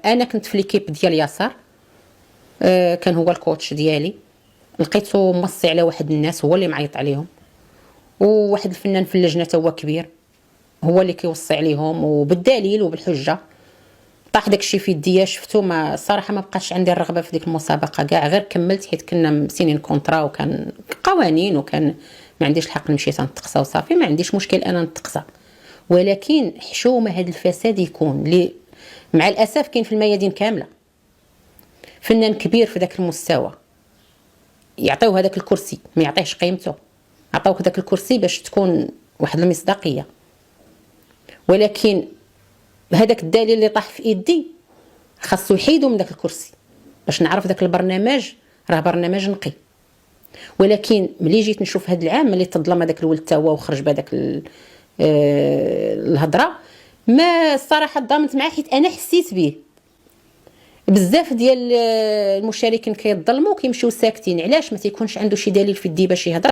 انا كنت في ليكيب ديال ياسر، كان هو الكوتش ديالي. لقيته موصي على واحد الناس، هو اللي معيط عليهم، وواحد الفنان في اللجنه هو كبير هو اللي كيوصي عليهم، وبالدليل وبالحجه. طاح داكشي في يديا، شفتو. ما الصراحه ما بقاش عندي الرغبه في ديك المسابقه كاع، غير كملت حيت كنا مسينين كونطرا وكان قوانين، وكان ما عنديش الحق نمشي تنتقصى وصافي. ما عنديش مشكل انا نتقصى، ولكن حشومه هذا الفساد يكون اللي مع الاسف كاين في الميادين كامله. فنان كبير في ذاك المستوى يعطيوه هذاك الكرسي، ما يعطيهش قيمته، عطاوك هذاك الكرسي باش تكون واحد المصداقيه. ولكن هذاك الدليل اللي طاح في ايدي خاصو يحيدو من داك الكرسي باش نعرف داك البرنامج راه برنامج نقي. ولكن ملي جيت نشوف هذا العام ملي تظلم هذاك الولد تا هو وخرج بهذاك الهضره، ما الصراحه ضامنت معاه، حيت انا حسيت به. بزاف ديال المشاركين كيظلموا كيمشيو ساكتين، علاش؟ ما تيكونش عنده شي دليل في يديه باش يهضر.